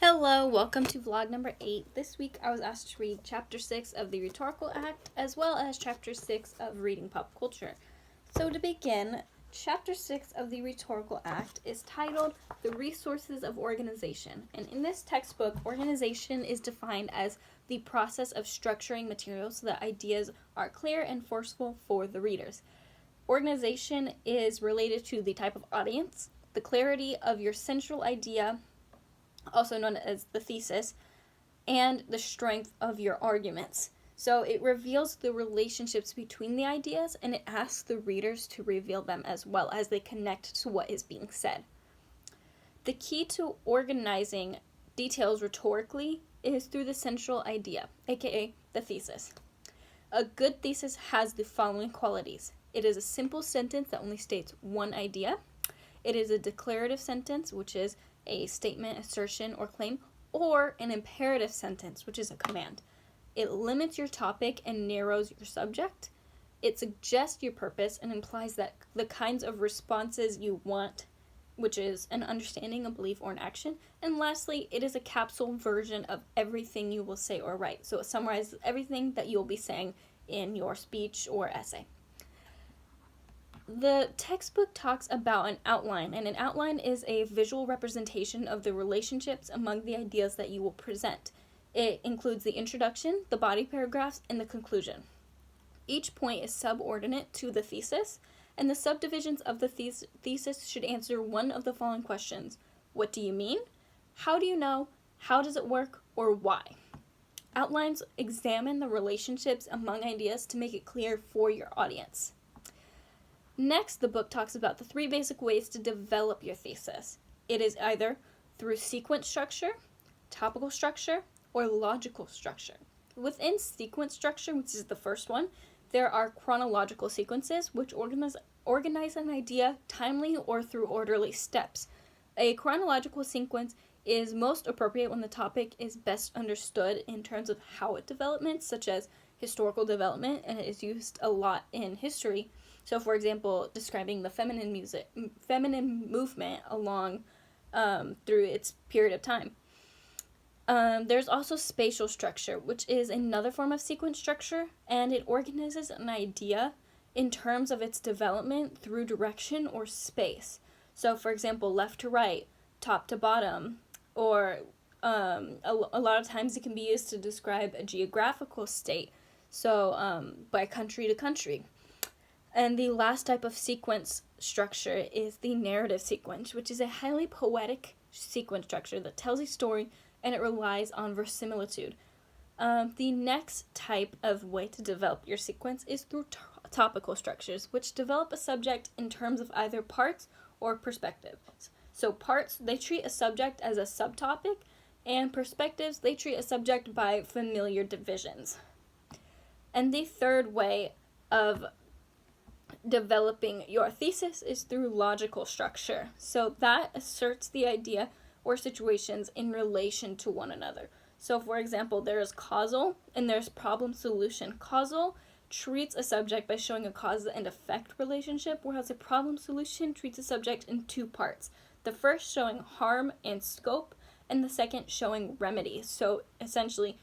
Hello, welcome to vlog number 8. This week I was asked to read Chapter 6 of the Rhetorical Act as well as Chapter 6 of Reading Pop Culture. So to begin, Chapter 6 of the Rhetorical Act is titled The Resources of Organization, and in this textbook, organization is defined as the process of structuring materials so that ideas are clear and forceful for the readers. Organization is related to the type of audience, the clarity of your central idea, also known as the thesis, and the strength of your arguments. So it reveals the relationships between the ideas, and it asks the readers to reveal them as well as they connect to what is being said. The key to organizing details rhetorically is through the central idea, aka the thesis. A good thesis has the following qualities. It is a simple sentence that only states one idea. It is a declarative sentence, which is a statement, assertion, or claim, or an imperative sentence, which is a command. It limits your topic and narrows your subject. It suggests your purpose and implies that the kinds of responses you want, which is an understanding, a belief, or an action. And lastly, it is a capsule version of everything you will say or write. So it summarizes everything that you'll be saying in your speech or essay. The textbook talks about an outline, and an outline is a visual representation of the relationships among the ideas that you will present. It includes the introduction, the body paragraphs, and the conclusion. Each point is subordinate to the thesis, and the subdivisions of the thesis should answer one of the following questions. What do you mean? How do you know? How does it work? Or why? Outlines examine the relationships among ideas to make it clear for your audience. Next, the book talks about the 3 basic ways to develop your thesis. It is either through sequence structure, topical structure, or logical structure. Within sequence structure, which is the first one, there are chronological sequences which organize an idea timely or through orderly steps. A chronological sequence is most appropriate when the topic is best understood in terms of how it develops, such as historical development, and it is used a lot in history. So, for example, describing the feminine movement along through its period of time. There's also spatial structure, which is another form of sequence structure, and it organizes an idea in terms of its development through direction or space. So, for example, left to right, top to bottom, or a lot of times it can be used to describe a geographical state, so by country to country. And the last type of sequence structure is the narrative sequence, which is a highly poetic sequence structure that tells a story and it relies on verisimilitude. The next type of way to develop your sequence is through topical structures, which develop a subject in terms of either parts or perspectives. So parts, they treat a subject as a subtopic, and perspectives, they treat a subject by familiar divisions. And the third way of developing your thesis is through logical structure. So that asserts the idea or situations in relation to one another. So for example, there is causal and there's problem solution. Causal treats a subject by showing a cause and effect relationship, whereas a problem solution treats a subject in 2 parts. The first showing harm and scope, and the second showing remedy. So essentially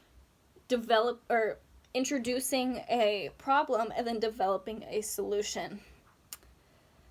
introducing a problem and then developing a solution.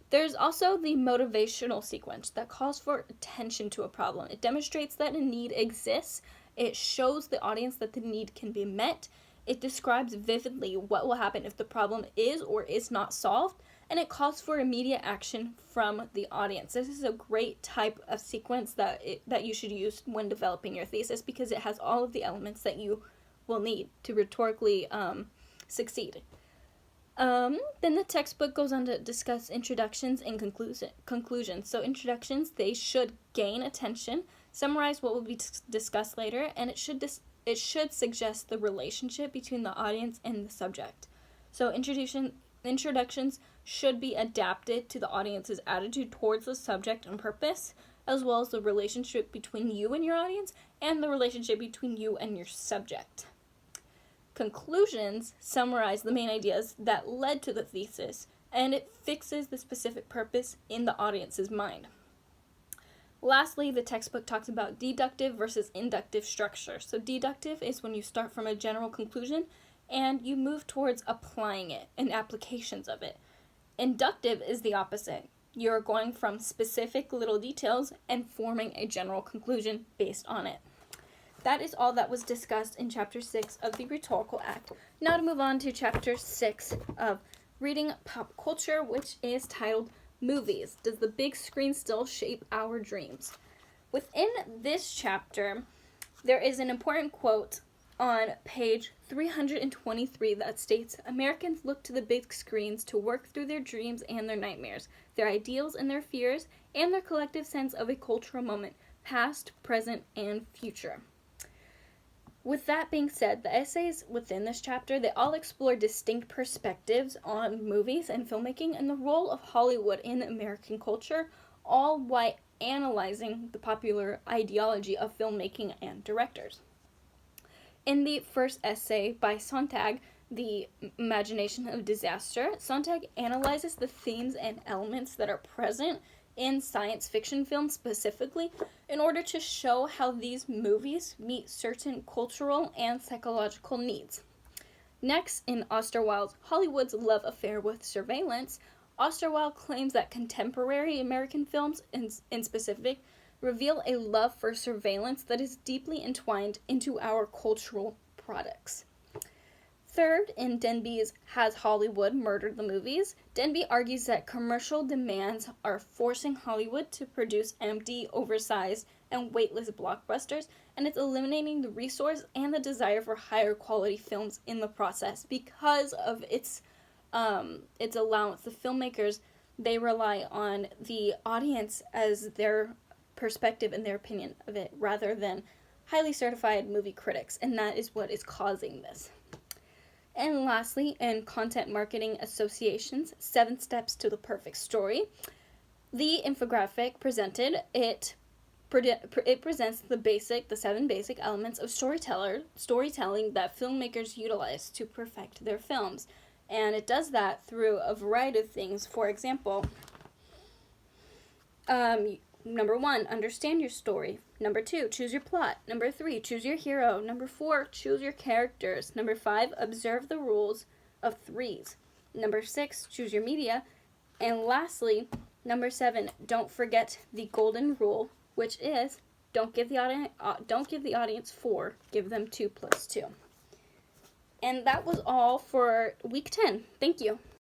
There's also the motivational sequence that calls for attention to a problem. It demonstrates that a need exists. It shows the audience that the need can be met. It describes vividly what will happen if the problem is or is not solved, and it calls for immediate action from the audience. This is a great type of sequence that you should use when developing your thesis because it has all of the elements that you will need to rhetorically succeed. Then the textbook goes on to discuss introductions and conclusions. So introductions, they should gain attention, summarize what will be discussed later, and it should suggest the relationship between the audience and the subject. So introductions should be adapted to the audience's attitude towards the subject and purpose, as well as the relationship between you and your audience and the relationship between you and your subject. Conclusions summarize the main ideas that led to the thesis, and it fixes the specific purpose in the audience's mind. Lastly, the textbook talks about deductive versus inductive structure. So deductive is when you start from a general conclusion and you move towards applying it and applications of it. Inductive is the opposite. You're going from specific little details and forming a general conclusion based on it. That is all that was discussed in Chapter 6 of the Rhetorical Act. Now to move on to Chapter 6 of Reading Pop Culture, which is titled Movies. Does the big screen still shape our dreams? Within this chapter, there is an important quote on page 323 that states, Americans look to the big screens to work through their dreams and their nightmares, their ideals and their fears, and their collective sense of a cultural moment, past, present, and future. With that being said, the essays within this chapter, they all explore distinct perspectives on movies and filmmaking and the role of Hollywood in American culture, all while analyzing the popular ideology of filmmaking and directors. In the first essay by Sontag, The Imagination of Disaster, Sontag analyzes the themes and elements that are present in science fiction films specifically in order to show how these movies meet certain cultural and psychological needs. Next, in Osterwild's Hollywood's Love Affair with Surveillance, Osterwild claims that contemporary American films, in specific, reveal a love for surveillance that is deeply entwined into our cultural products. Third, in Denby's Has Hollywood Murdered the Movies, Denby argues that commercial demands are forcing Hollywood to produce empty, oversized, and weightless blockbusters, and it's eliminating the resource and the desire for higher quality films in the process because of its allowance. The filmmakers, they rely on the audience as their perspective and their opinion of it rather than highly certified movie critics, and that is what is causing this. And lastly, in Content Marketing Association's 7 Steps to the Perfect Story, the infographic presented, it presents the 7 basic elements of storytelling that filmmakers utilize to perfect their films. And it does that through a variety of things. For example, number 1, understand your story. Number 2, choose your plot. Number 3, choose your hero. Number 4, choose your characters. Number 5, observe the rules of threes. Number 6, choose your media. And lastly, number 7, don't forget the golden rule, which is don't give the audience 4, give them 2 plus 2. And that was all for week 10. Thank you.